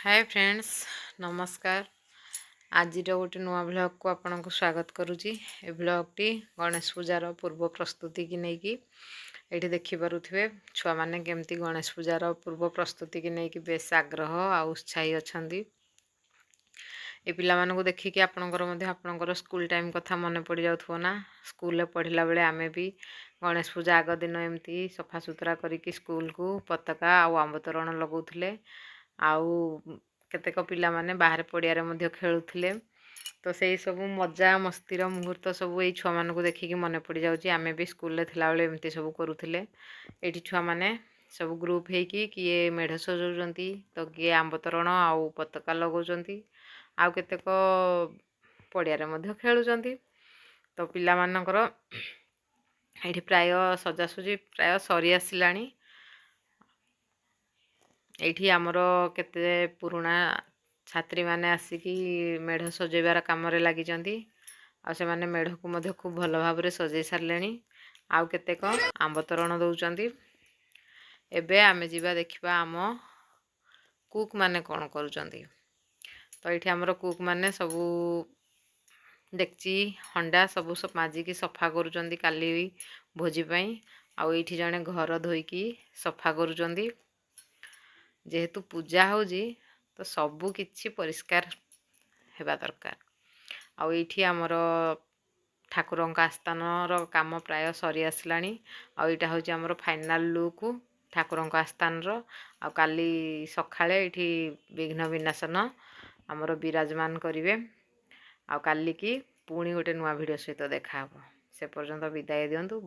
Hi friends, नमस्कार। आज गोटे नुआ ब्लॉग को आपन को स्वागत करुच्ची। ए ब्लॉग टी गणेश पूजार पूर्व प्रस्तुति की लेकिन ये देखिपे छुआ मैंने केमती गणेश पूजार पूर्व प्रस्तुति की लेकिन बेस आग्रह आ उत्साही अच्छा। ये पिला देखिकी आपणकर स्कूल टाइम कथा मन पड़ जाऊ ना। स्कूल पढ़ला बेले आमे भी गणेश पूजा आग दिन एमती सफा सुतरा करके स्कूल को पताका आंब तोरण लगौले। आउ केतेक पिला माने बाहर पड़िया रे खेलुथिले। तो से सब मजा मस्तीर मुहूर्त सब ये छुआ मानक देखिकी मन पड़ जाऊँगी। आमे भी स्कूल थिला बेले एमती सब करुथिले। एठी छुआ माने सब ग्रुप हेकी किए मेढ़ सजाउछंती, तो किए आंब तोरण आउ पताका लगौछंती, आउ केतेक पड़िया रे खेलुछंती। तो पिला मानकर एठी प्राय सजासजी प्राय सरी आसिलानी। एठी आमर केते पुराणा छात्री माने आसिकी मेढ़ सजेबार काम रे लागि जंती। आ से माने मेढ़ को खूब भल भाव रे सजै सारलेनी। आउ केतेक आंब तोरण दउचंती। एबे आमे जिबा देखिबा आम कुक माने कोन करूचंती। तो एठी आमर कुक माने सबू देखची हंडा सबू सब माजिकी सफा करूचंती काली भोजी पई। आउ एठी जने घर धोईकी सफा करूचंती। जेहेतु पूजा होजी तो सबू किछि परिष्कार हेबा दरकार। आउ एठी आमर ठाकुरं आस्थान काम प्राय सरी आसलानी। आउ एटा होची आमर फाइनाल लुक ठाकुरं आस्थान रो। आउ काली सखाळे एठी विघ्न विनाशन आमर विराजमान करिवे। आउ काली की पुणी गोटे नुआ वीडियो सहित देखा हबो। से पर्यंत विदाय दियंतु।